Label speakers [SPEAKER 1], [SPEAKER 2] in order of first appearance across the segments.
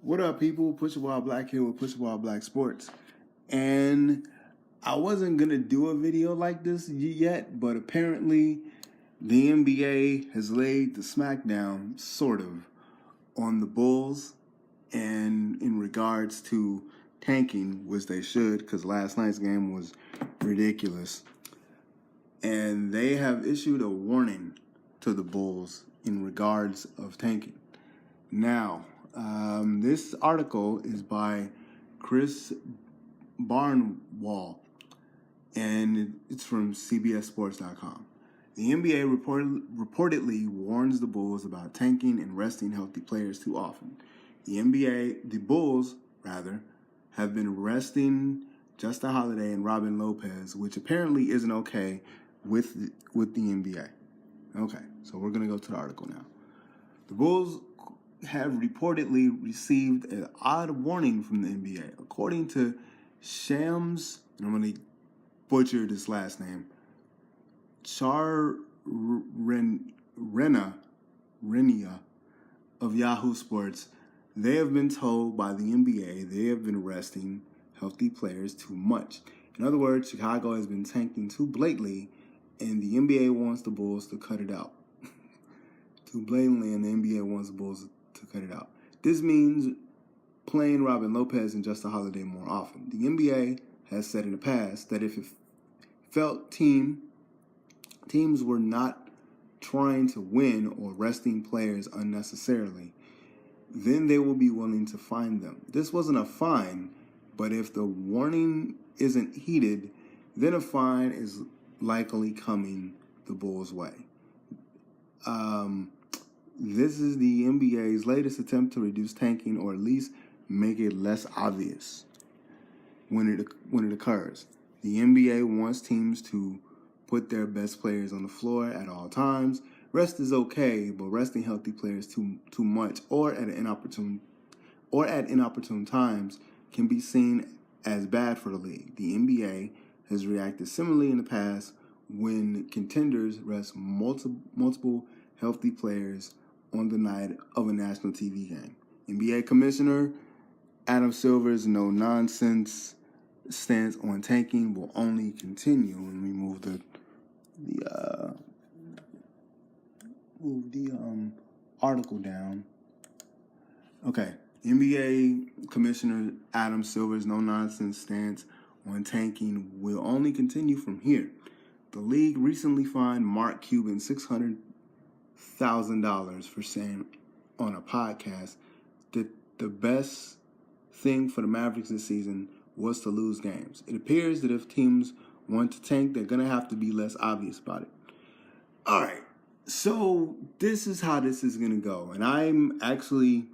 [SPEAKER 1] What up, people? Pusha Wild Black here with Pusha Wild Black Sports. And I wasn't going to do a video like this yet, but apparently the NBA has laid the smackdown, sort of, on the Bulls and in regards to tanking, which they should, because last night's game was ridiculous. And they have issued a warning to the Bulls in regards of tanking. Now, this article is by Chris Barnwell, and it's from CBSSports.com. The NBA reportedly warns the Bulls about tanking and resting healthy players too often. The Bulls, have been resting Justin Holiday and Robin Lopez, which apparently isn't okay with the NBA. Okay, so we're going to go to the article now. The Bulls have reportedly received an odd warning from the NBA. According to Shams, and I'm going to butcher this last name, Charrenia of Yahoo Sports, they have been told by the NBA they have been resting healthy players too much. In other words, Chicago has been tanking too blatantly, and the NBA wants the Bulls to cut it out. Too blatantly, and the NBA wants the Bulls to cut it out. This means playing Robin Lopez and Justin Holiday more often. The NBA has said in the past that if it felt teams were not trying to win or resting players unnecessarily, then they will be willing to fine them. This wasn't a fine, but if the warning isn't heeded, then a fine is likely coming the Bulls' way. This is the NBA's latest attempt to reduce tanking, or at least make it less obvious when it occurs. The NBA wants teams to put their best players on the floor at all times. Rest is okay, but resting healthy players too much or at inopportune times can be seen as bad for the league. The NBA has reacted similarly in the past when contenders rest multiple healthy players on the night of a national TV game. NBA Commissioner Adam Silver's no-nonsense stance on tanking will only continue when we move the article down. Okay, NBA Commissioner Adam Silver's no-nonsense stance on tanking will only continue from here. The league recently fined Mark Cuban $600,000 for saying on a podcast that the best thing for the Mavericks this season was to lose games. It appears that if teams want to tank, they're going to have to be less obvious about it. All right, so this is how this is going to go. And I'm actually,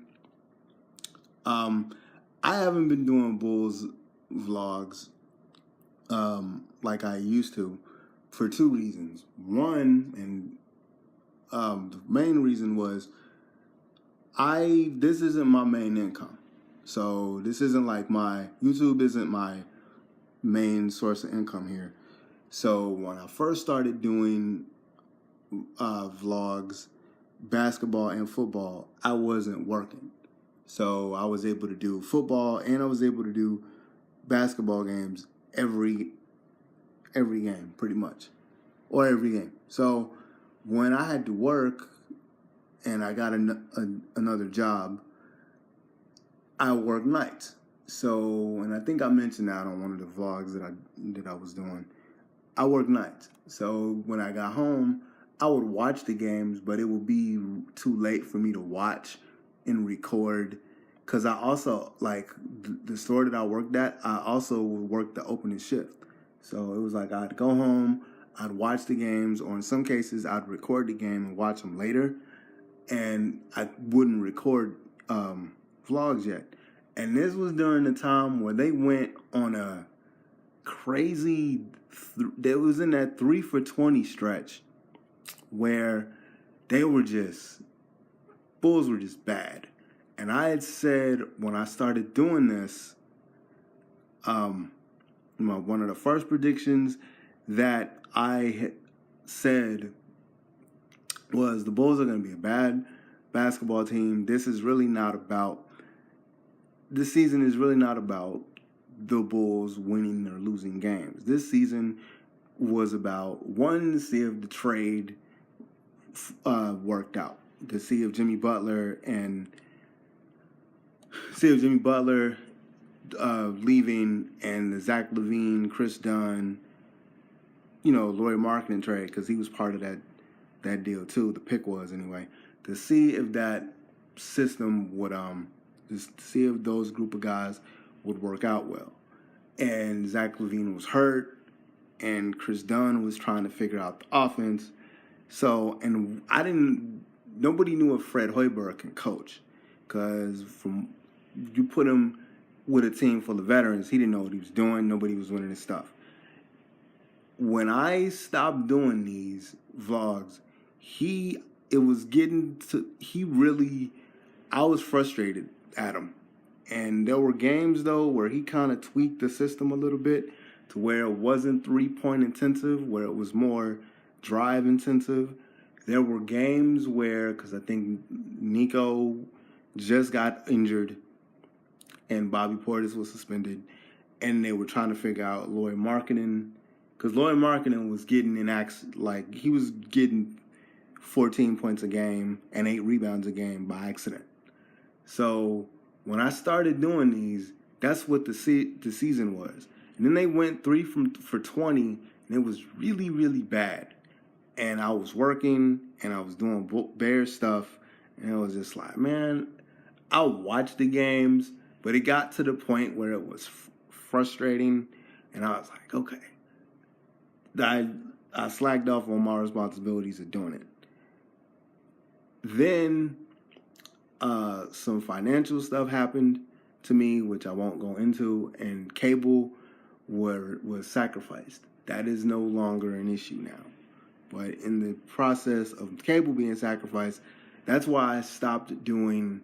[SPEAKER 1] I haven't been doing Bulls vlogs like I used to for two reasons. One, and the main reason was this isn't my main income. So this isn't like YouTube isn't my main source of income here. So when I first started doing vlogs, basketball and football, I wasn't working. So I was able to do football and I was able to do basketball games every game, pretty much, or every game. So when I had to work and I got another job, I worked nights. So, and I think I mentioned that on one of the vlogs that I was doing. I worked nights. So when I got home, I would watch the games, but it would be too late for me to watch and record. Because I also, like, the store that I worked at, I also would work the opening shift. So it was like I'd go home, I'd watch the games, or in some cases, I'd record the game and watch them later. And I wouldn't record vlogs yet. And this was during the time where they went on a crazy, they was in that 3 for 20 stretch where Bulls were just bad. And I had said when I started doing this, one of the first predictions that I had said was the Bulls are going to be a bad basketball team. This is really not about this season is really not about the Bulls winning or losing games. This season was about, one, to see if the trade worked out, to see if Jimmy Butler leaving and the Zach LaVine, Chris Dunn, Lauri Markkanen trade, because he was part of that deal too. The pick was anyway, to see if that system would just see if those group of guys would work out well. And Zach LaVine was hurt, and Chris Dunn was trying to figure out the offense. So, and nobody knew if Fred Hoiberg can coach, because you put him with a team full of veterans, he didn't know what he was doing. Nobody was winning his stuff. When I stopped doing these vlogs, I was frustrated at him. And there were games, though, where he kind of tweaked the system a little bit to where it wasn't 3-point intensive, where it was more drive intensive. There were games where, because I think Nico just got injured and Bobby Portis was suspended, and they were trying to figure out Lauri Markkanen, because Lauri Markkanen was getting he was getting 14 points a game and 8 rebounds a game by accident. So when I started doing these, that's what the season was. And then they went 3 for 20, and it was really, really bad. And I was working, and I was doing Bear stuff, and it was just like, man, I'll watch the games, but it got to the point where it was frustrating, and I was like, okay. I slacked off on my responsibilities of doing it. Then some financial stuff happened to me, which I won't go into, and cable was sacrificed. That is no longer an issue now. But in the process of cable being sacrificed, that's why I stopped doing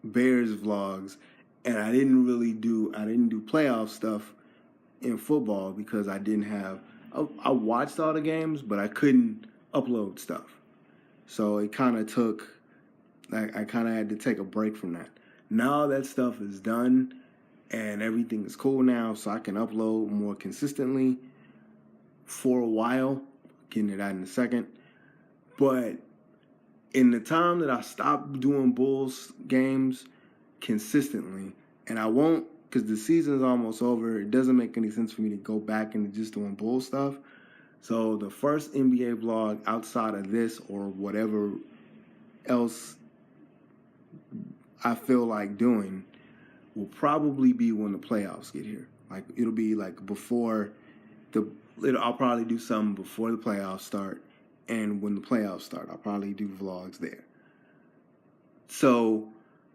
[SPEAKER 1] Bears vlogs, and I didn't do playoff stuff in football because I watched all the games, but I couldn't upload stuff. So it kind of I kind of had to take a break from that. Now that stuff is done and everything is cool now, so I can upload more consistently for a while. Getting to that in a second. But in the time that I stopped doing Bulls games consistently, and I won't, because the season is almost over, it doesn't make any sense for me to go back into just doing Bulls stuff. So the first NBA vlog outside of this or whatever else I feel like doing will probably be when the playoffs get here. Like, it'll be like I'll probably do something before the playoffs start, and when the playoffs start, I'll probably do vlogs there. So,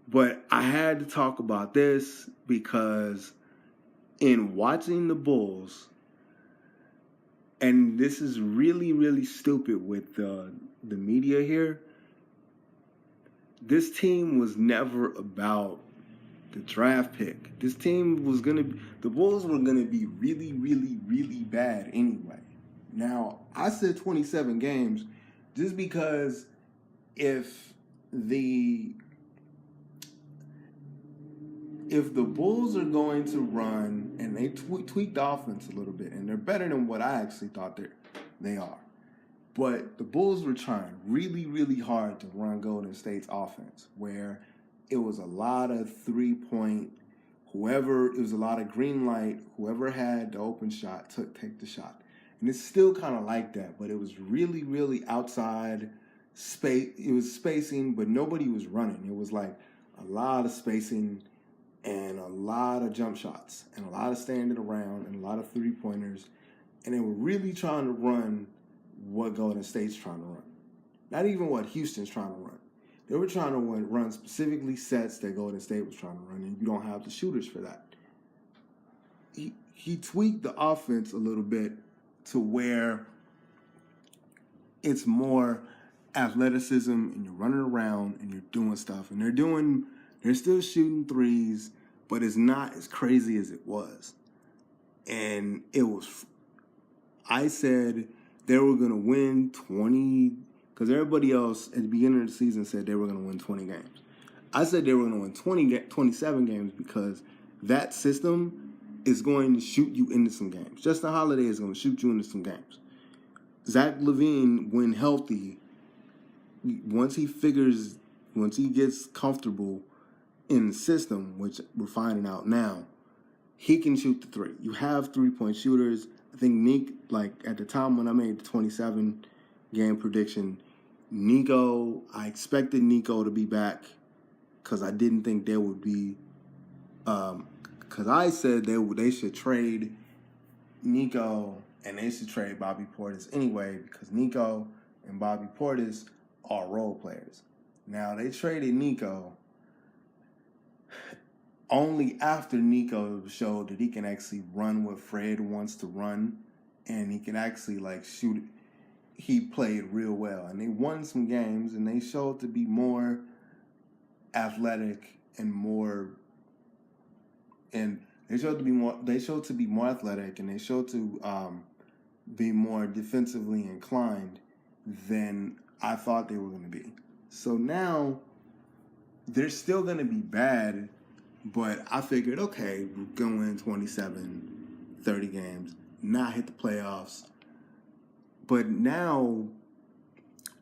[SPEAKER 1] but I had to talk about this because in watching the Bulls, and this is really, really stupid with the media here, this team was never about the draft pick. This team the Bulls were going to be really, really, really bad anyway. Now, I said 27 games just because if the Bulls are going to run, and they tweak the offense a little bit, and they're better than what I actually thought they are. But the Bulls were trying really, really hard to run Golden State's offense, where it was a lot of 3-point, it was a lot of green light, whoever had the open shot, take the shot. And it's still kind of like that, but it was really, really outside space. It was spacing, but nobody was running. It was like a lot of spacing and a lot of jump shots and a lot of standing around and a lot of 3-pointers. And they were really trying to run what Golden State's trying to run. Not even what Houston's trying to run. They were trying to run specifically sets that Golden State was trying to run, and you don't have the shooters for that. He tweaked the offense a little bit to where it's more athleticism, and you're running around and you're doing stuff, and they're still shooting threes, but it's not as crazy as it was. And I said they were going to win 20, because everybody else at the beginning of the season said they were going to win 20 games. I said they were going to win 27 games because that system is going to shoot you into some games. Justin Holiday is going to shoot you into some games. Zach LaVine, when healthy, once he gets comfortable in the system, which we're finding out now, he can shoot the three. You have 3-point shooters. I think Nick, like at the time when I made the 27 game prediction, Nico, I expected Nico to be back because I didn't think there would be, because I said they should trade Nico and they should trade Bobby Portis anyway because Nico and Bobby Portis are role players. Now they traded Nico only after Nico showed that he can actually run what Fred wants to run and he can actually like shoot. He played real well and they won some games and they showed to be more athletic and more, and they showed to be more athletic and they showed to be more defensively inclined than I thought they were going to be. So now they're still going to be bad, but I figured, okay, we're going to win 27, 30 games, not hit the playoffs. But now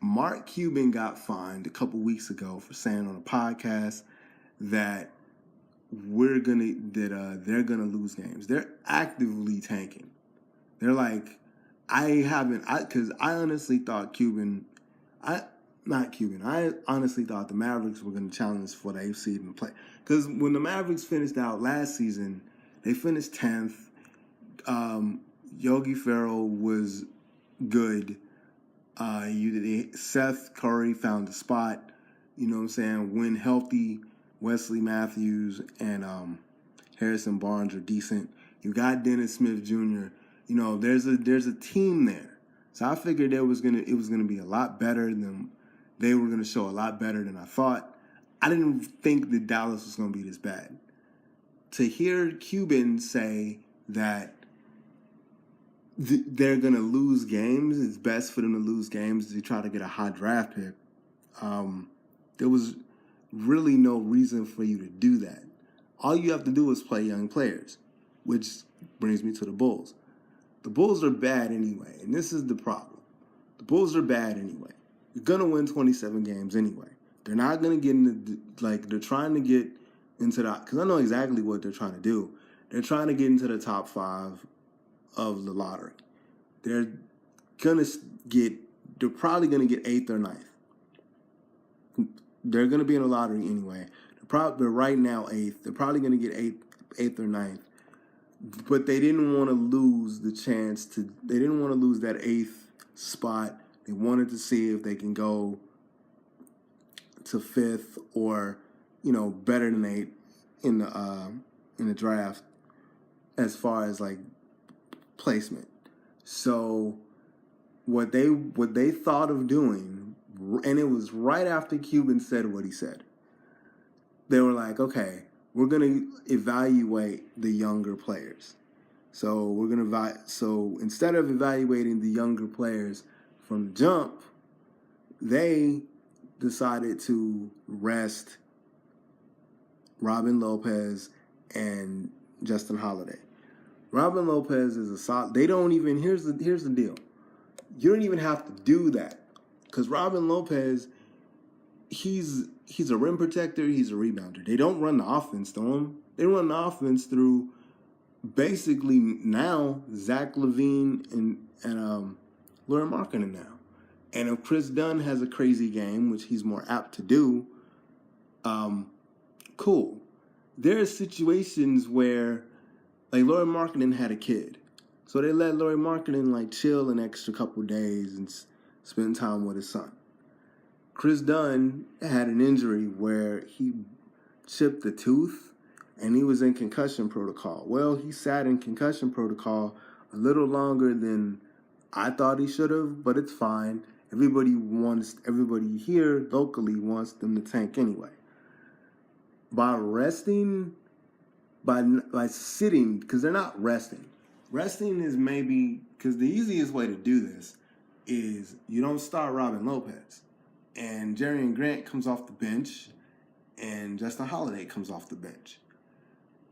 [SPEAKER 1] Mark Cuban got fined a couple weeks ago for saying on a podcast that they're gonna lose games. They're actively tanking. They're like, because I honestly thought I honestly thought the Mavericks were gonna challenge for the 8th seed in the play. Because when the Mavericks finished out last season, they finished 10th. Yogi Ferrell was good. Seth Curry found a spot. You know what I'm saying? When healthy, Wesley Matthews and Harrison Barnes are decent. You got Dennis Smith Jr. You know, there's a team there. So I figured it was gonna be a lot better than they were gonna show a lot better than I thought. I didn't think that Dallas was gonna be this bad. To hear Cuban say that they're going to lose games, it's best for them to lose games to try to get a high draft pick, there was really no reason for you to do that. All you have to do is play young players, which brings me to the Bulls. The Bulls are bad anyway, and this is the problem. The Bulls are bad anyway. You're going to win 27 games anyway. They're not going to get into, they're trying to get into the, because I know exactly what they're trying to do. They're trying to get into the top 5 of the lottery. They're probably gonna get 8th or 9th. They're gonna be in the lottery anyway. They're right now 8th. They're probably gonna get 8th or 9th. But they didn't want to lose the chance to. They didn't want to lose that 8th spot. They wanted to see if they can go to 5th or, better than 8 in the draft as far as like placement. So what they thought of doing, and it was right after Cuban said what he said, they were like, okay, we're gonna evaluate the younger players. So so instead of evaluating the younger players from the jump, they decided to rest Robin Lopez and Justin Holiday. Robin Lopez is a solid. They don't even. Here's the deal. You don't even have to do that because Robin Lopez, he's a rim protector. He's a rebounder. They don't run the offense through him. They run the offense through basically now Zach LaVine and Lauri Markkanen now. And if Chris Dunn has a crazy game, which he's more apt to do, cool. There are situations where, like, Lauri Markkanen had a kid. So they let Lauri Markkanen, chill an extra couple days and spend time with his son. Chris Dunn had an injury where he chipped a tooth and he was in concussion protocol. Well, he sat in concussion protocol a little longer than I thought he should have, but it's fine. Everybody here locally wants them to tank anyway. By sitting, because they're not resting. Resting is maybe, because the easiest way to do this is you don't start Robin Lopez. And Jerrion Grant comes off the bench, and Justin Holiday comes off the bench,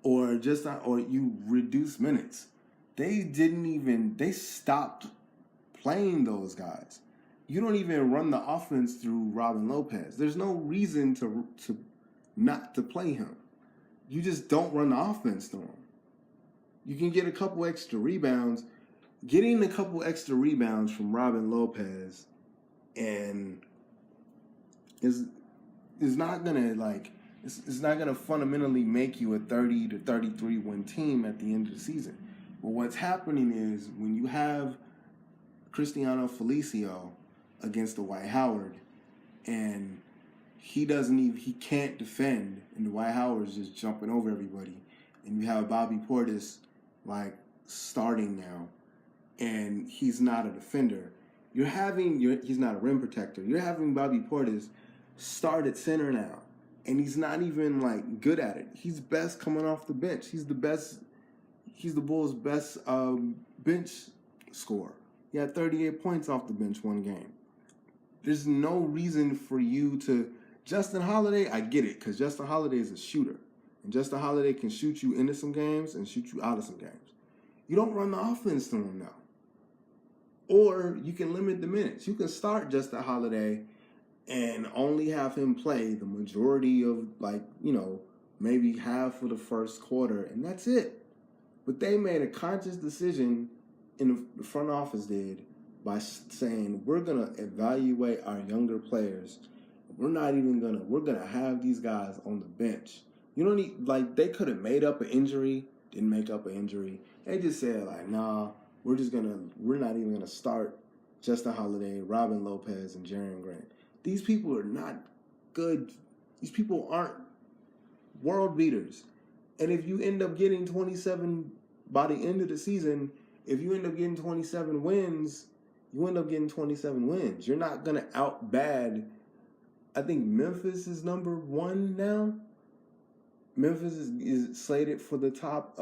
[SPEAKER 1] or you reduce minutes. They stopped playing those guys. You don't even run the offense through Robin Lopez. There's no reason to not to play him. You just don't run the offense through him. You can get a couple extra rebounds. Getting a couple extra rebounds from Robin Lopez and is not gonna it's not gonna fundamentally make you a 30 to 33 win team at the end of the season. But what's happening is when you have Cristiano Felicio against Dwight Howard, and he can't defend, and Dwight Howard's just jumping over everybody, and you have Bobby Portis starting now, and he's not a defender. He's not a rim protector. You're having Bobby Portis start at center now, and he's not even good at it. He's best coming off the bench. He's the best. He's the Bulls' best bench scorer. He had 38 points off the bench one game. There's no reason for you to... Justin Holiday, I get it, because Justin Holiday is a shooter. And Justin Holiday can shoot you into some games and shoot you out of some games. You don't run the offense through him now. Or you can limit the minutes. You can start Justin Holiday and only have him play the majority of, maybe half of the first quarter, and that's it. But they made a conscious decision, the front office did, by saying, we're going to evaluate our younger players. We're going to have these guys on the bench. You don't need, they could have made up an injury, didn't make up an injury. They just said, nah, we're not even going to start Justin Holiday, Robin Lopez, and Jerian Grant. These people are not good. These people aren't world beaters. And if you end up getting 27 by the end of the season, if you end up getting 27 wins, you end up getting 27 wins. You're not going to out-bad. I think Memphis is number 1 now. Memphis is slated for the top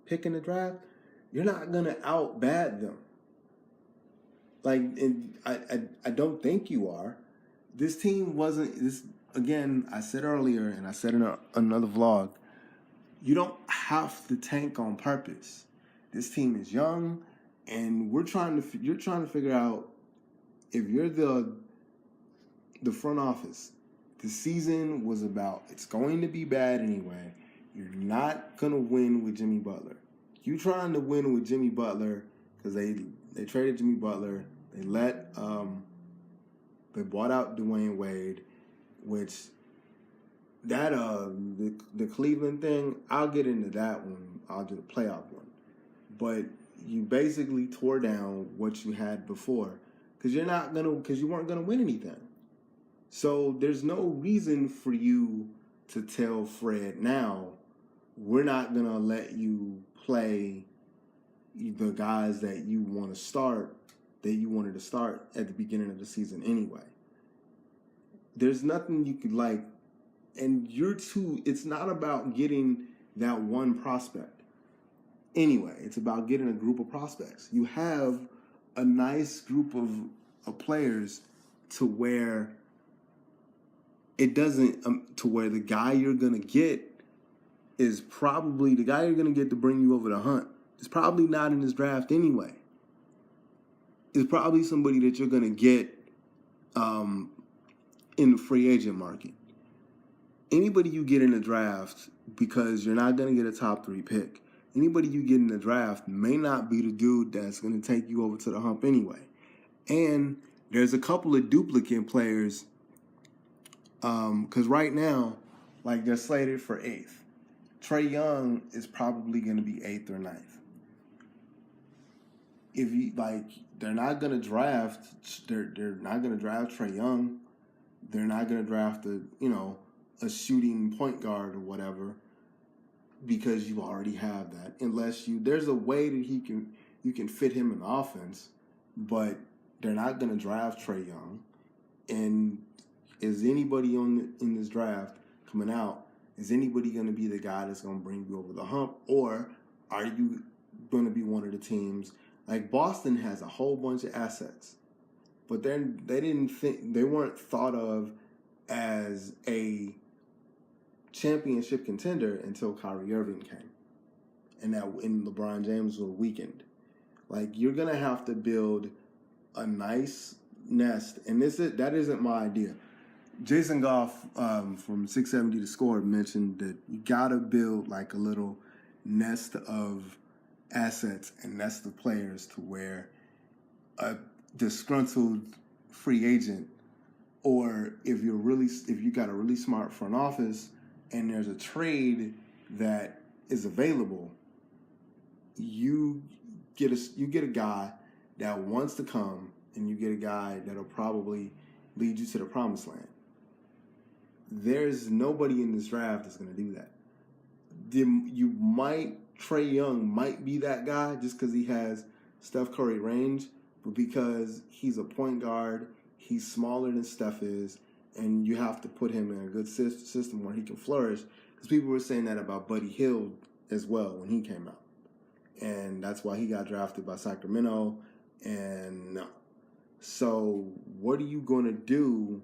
[SPEAKER 1] pick in the draft. You're not going to out-bad them. I don't think you are. This team wasn't... Again, I said earlier, and I said in another vlog, you don't have to tank on purpose. This team is young, and you're trying to figure out, if you're the front office, the season was about, it's going to be bad anyway. You're not going to win with Jimmy Butler. You trying to win with Jimmy Butler because they traded Jimmy Butler. They bought out Dwayne Wade. Which that the Cleveland thing, I'll get into that one. I'll do the playoff one. But you basically tore down what you had before because you weren't gonna win anything. So there's no reason for you to tell Fred now, we're not gonna let you play the guys that you want to start, that you wanted to start at the beginning of the season anyway. There's nothing you could and it's not about getting that one prospect. Anyway, it's about getting a group of prospects. You have a nice group of players to where it doesn't, to where the guy you're going to get is probably the guy you're going to get to bring you over the hump. It's probably not in this draft anyway. It's probably somebody that you're going to get, in the free agent market. Anybody you get in the draft, because you're not going to get a top 3 pick, anybody you get in the draft may not be the dude that's going to take you over to the hump anyway. And there's a couple of duplicate players, because right now, they're slated for 8th. Trae Young is probably going to be 8th or 9th. If you, they're not going to draft, they're not going to draft Trae Young. They're not going to draft a shooting point guard or whatever, because you already have that. There's a way that you can fit him in the offense, but they're not going to draft Trae Young. And is anybody in this draft coming out, is anybody going to be the guy that's going to bring you over the hump, or are you going to be one of the teams? Boston has a whole bunch of assets, but they weren't thought of as a championship contender until Kyrie Irving came, and LeBron James was weakened. Like, you're gonna have to build a nice nest, and that isn't my idea. Jason Goff from 670 to Score mentioned that you gotta build like a little nest of assets and nest of players to where a disgruntled free agent, or if you got a really smart front office and there's a trade that is available, you get a guy that wants to come, and you get a guy that'll probably lead you to the promised land. There's nobody in this draft that's going to do that. Trae Young might be that guy just because he has Steph Curry range, but because he's a point guard, he's smaller than Steph is, and you have to put him in a good system where he can flourish. Because people were saying that about Buddy Hield as well when he came out. And that's why he got drafted by Sacramento. And no. So what are you going to do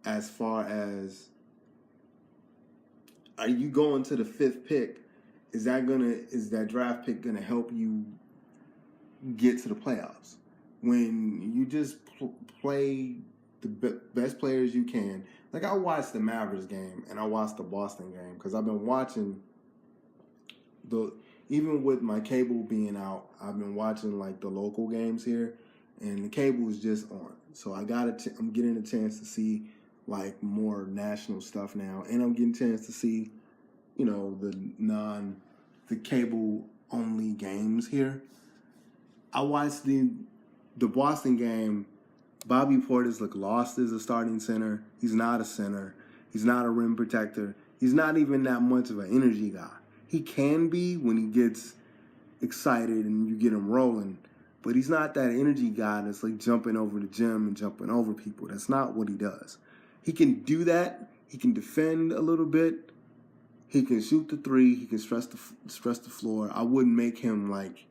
[SPEAKER 1] as far as, are you going to the 5th pick? Is that draft pick going to help you get to the playoffs? When you just play the best players you can. Like, I watched the Mavericks game and I watched the Boston game because I've been watching even with my cable being out, I've been watching like the local games here, and the cable is just on. So I'm getting a chance to see like more national stuff now, and I'm getting a chance to see, the cable only games here. I watched the Boston game. Bobby Portis looked lost as a starting center. He's not a center. He's not a rim protector. He's not even that much of an energy guy. He can be when he gets excited and you get him rolling, but he's not that energy guy that's like jumping over the gym and jumping over people. That's not what he does. He can do that. He can defend a little bit. He can shoot the three. He can stress the floor. I wouldn't make him like,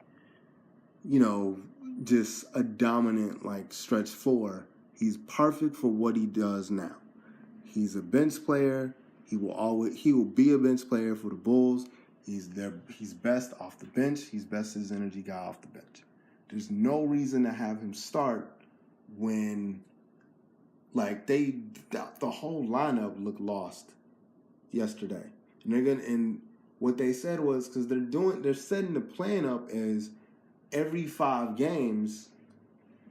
[SPEAKER 1] just a dominant like stretch four. He's perfect for what he does now. He's a bench player. He will be a bench player for the Bulls. He's best off the bench. He's best as energy guy off the bench. There's no reason to have him start when like the whole lineup looked lost yesterday. And what they said was, because they're setting the plan up as every 5 games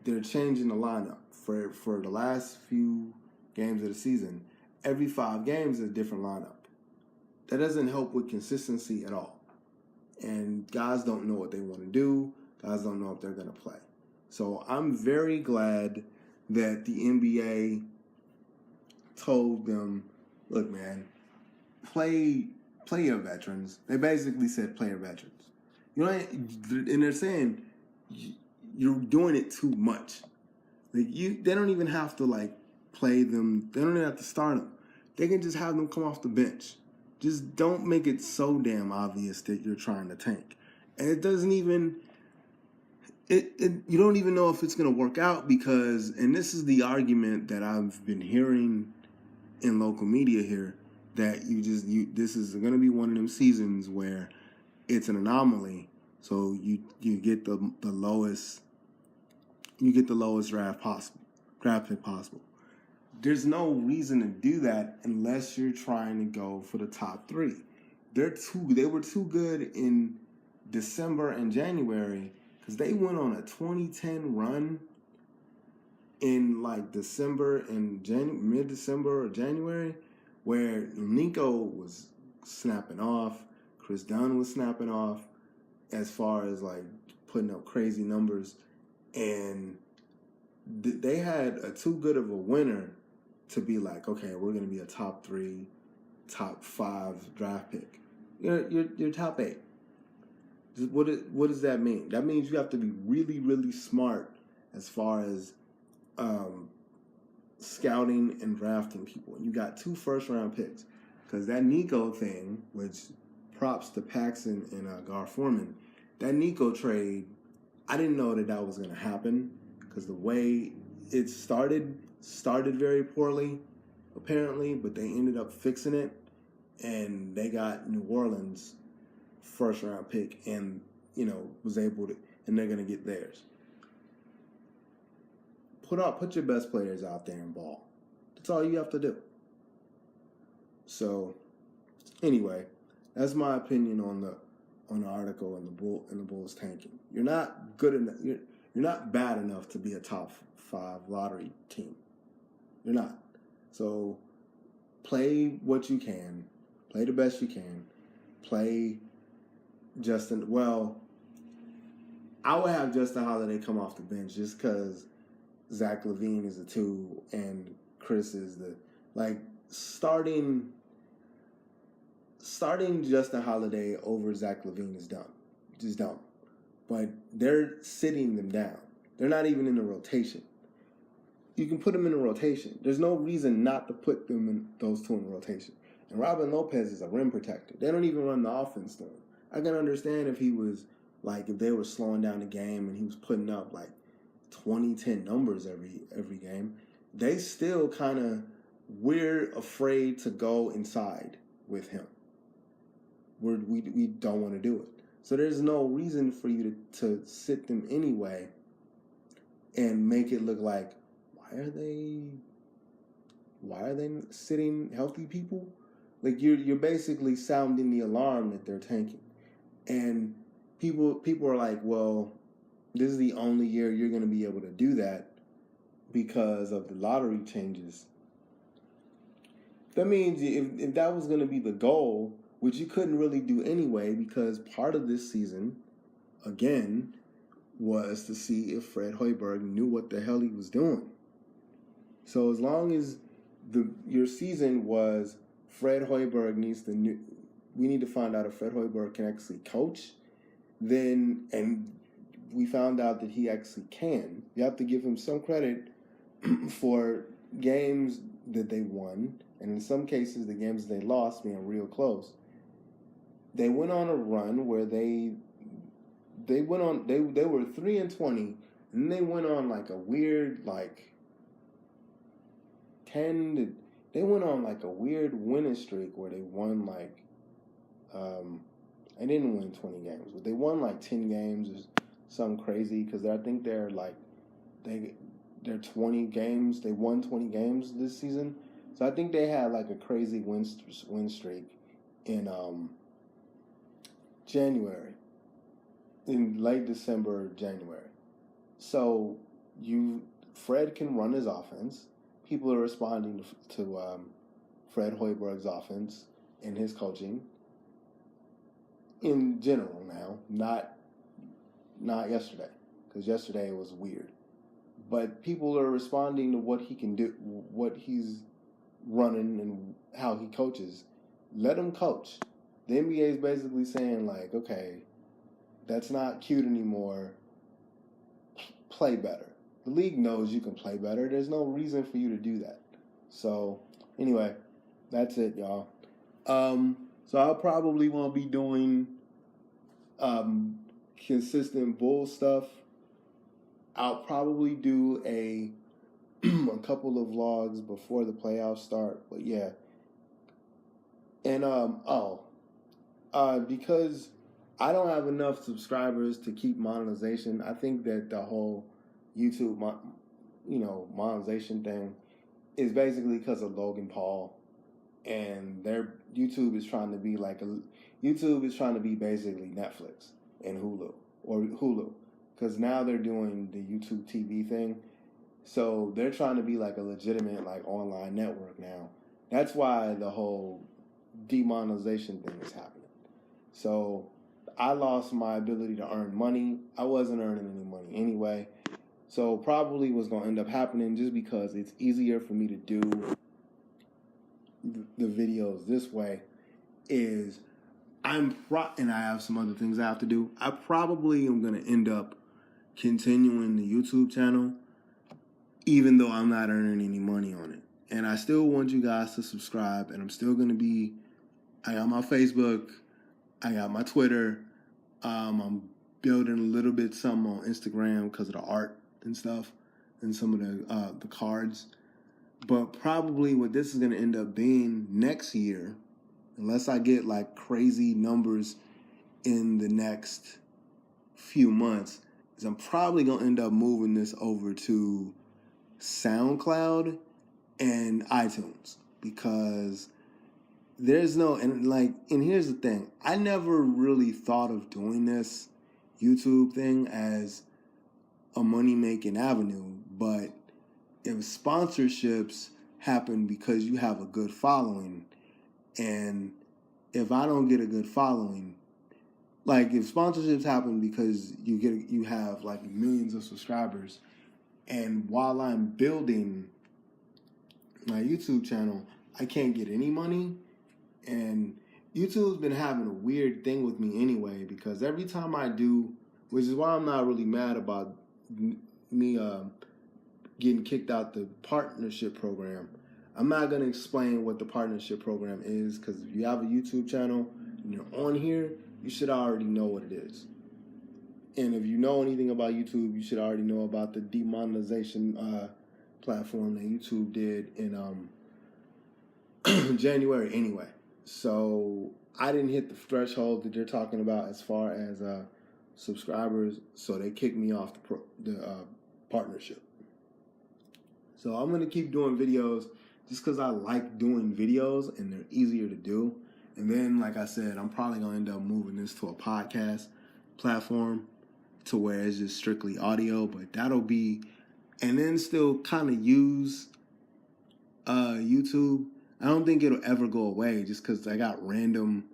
[SPEAKER 1] they're changing the lineup for the last few games of the season. Every 5 games is a different lineup. That doesn't help with consistency at all. And guys don't know what they want to do. Guys don't know if they're going to play. So I'm very glad that the NBA told them, look, man, play your veterans. They basically said play your veterans. And they're saying you're doing it too much. Like they don't even have to like play them. They don't even have to start them. They can just have them come off the bench. Just don't make it so damn obvious that you're trying to tank. And it doesn't even, you don't even know if it's going to work out because, and this is the argument that I've been hearing in local media here, that this is going to be one of them seasons where it's an anomaly. So you get the lowest draft pick possible. There's no reason to do that unless you're trying to go for the top 3. They were too good in December and January because they went on a 2010 run in like December and mid-December or January where Nico was snapping off, Chris Dunn was snapping off as far as like putting up crazy numbers, and they had a too good of a winner to be like, okay, we're going to be a top 3, top 5 draft pick. You're top 8. What does that mean? That means you have to be really, really smart as far as scouting and drafting people. And you got 2 first-round picks. Because that Nico thing, which props to Paxson and Gar Forman, that Nico trade, I didn't know that was going to happen because the way it started very poorly. apparently, but they ended up fixing it, and they got New Orleans first round pick, and was able to, and they're gonna get theirs. Put your best players out there and ball. That's all you have to do. So, anyway, that's my opinion on the article and the Bulls tanking. You're not good enough. You're not bad enough to be a top 5 lottery team. You're not. So, play what you can. Play the best you can. Play Justin. Well, I would have Justin Holiday come off the bench just because Zach LaVine is a 2 and Chris is the starting Justin Holiday over Zach LaVine is dumb. Just dumb. But they're sitting them down. They're not even in the rotation. You can put them in a rotation. There's no reason not to put them in those 2 in the rotation. And Robin Lopez is a rim protector. They don't even run the offense to him. I can understand if he was if they were slowing down the game and he was putting up 20-10 numbers every game. They still we're afraid to go inside with him. We don't want to do it. So there's no reason for you to sit them anyway and make it look like why are they sitting healthy people? You're basically sounding the alarm that they're tanking. And people are like, well, this is the only year you're going to be able to do that because of the lottery changes. That means if that was going to be the goal, which you couldn't really do anyway, because part of this season, again, was to see if Fred Hoiberg knew what the hell he was doing. So as long as your season was Fred Hoiberg we need to find out if Fred Hoiberg can actually coach, and we found out that he actually can. You have to give him some credit for games that they won, and in some cases the games they lost being real close. They went on a run where they were 3-20, and they went on a weird they went on a weird winning streak where they won they didn't win 20 games, but they won 10 games or something crazy, because I think they're 20 games. They won 20 games this season. So I think they had a crazy win streak in January, in late December, January. So Fred can run his offense. People are responding to Fred Hoiberg's offense and his coaching in general now, not yesterday, because yesterday it was weird. But people are responding to what he can do, what he's running, and how he coaches. Let him coach. The NBA is basically saying okay, that's not cute anymore. Play better. The league knows you can play better. There's no reason for you to do that. So anyway, that's it, y'all. So I'll probably won't be doing consistent Bull stuff. I'll probably do a couple of vlogs before the playoffs start. But yeah. And because I don't have enough subscribers to keep monetization, I think that the whole YouTube monetization thing is basically because of Logan Paul, and their YouTube is trying to be basically Netflix and Hulu, because now they're doing the YouTube TV thing, so they're trying to be a legitimate online network now. That's why the whole demonetization thing is happening. So I lost my ability to earn money. I wasn't earning any money anyway. So probably what's going to end up happening, just because it's easier for me to do the videos this way, is and I have some other things I have to do. I probably am going to end up continuing the YouTube channel, even though I'm not earning any money on it. And I still want you guys to subscribe, and I'm still going to I got my Facebook, I got my Twitter, I'm building a little bit something on Instagram because of the art and stuff, and some of the cards. But probably what this is going to end up being next year, unless I get like crazy numbers in the next few months, is I'm probably going to end up moving this over to SoundCloud and iTunes, because there's no, and here's the thing, I never really thought of doing this YouTube thing as a money-making avenue, but if sponsorships happen because you have a good following, and if I don't get a good following, like if sponsorships happen because you have like millions of subscribers, and while I'm building my YouTube channel, I can't get any money, and YouTube's been having a weird thing with me anyway, because every time I do, which is why I'm not really mad about me getting kicked out the partnership program. I'm not going to explain what the partnership program is, because if you have a YouTube channel and you're on here, you should already know what it is. And if you know anything about YouTube, you should already know about the demonetization platform that YouTube did in January anyway. So I didn't hit the threshold that they're talking about as far as subscribers, so they kicked me off the partnership. So I'm going to keep doing videos just because I like doing videos and they're easier to do. And then, like I said, I'm probably going to end up moving this to a podcast platform to where it's just strictly audio, but that'll be, and then still kind of use YouTube. I don't think it'll ever go away just because I got random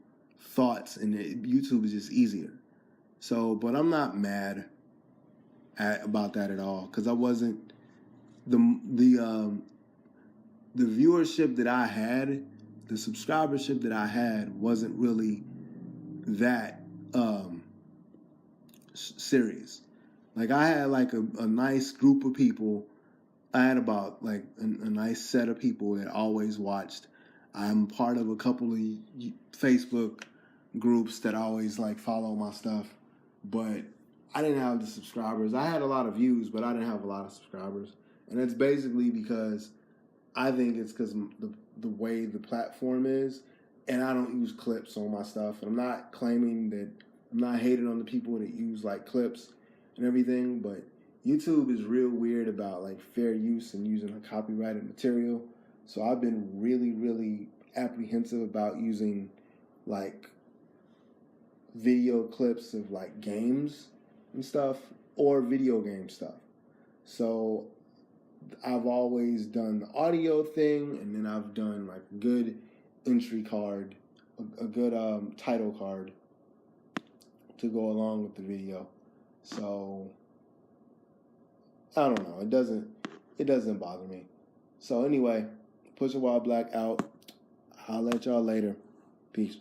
[SPEAKER 1] thoughts and YouTube is just easier. So, but I'm not mad about that at all, because I wasn't, the viewership that I had, the subscribership that I had wasn't really that serious. Like I had like a nice group of people. I had about like a nice set of people that always watched. I'm part of a couple of Facebook groups that always like follow my stuff, but I didn't have the subscribers. I had a lot of views, but I didn't have a lot of subscribers. And it's basically because I think it's because the way the platform is, and I don't use clips on my stuff. And I'm not claiming that, I'm not hating on the people that use like clips and everything, but YouTube is real weird about like fair use and using a copyrighted material. So I've been really, really apprehensive about using like video clips of like games and stuff, or video game stuff. So I've always done the audio thing, and then I've done like a good entry card, a good title card to go along with the video. So I don't know. It doesn't bother me. So anyway, Pusha Wild Black out. I'll let y'all later. Peace.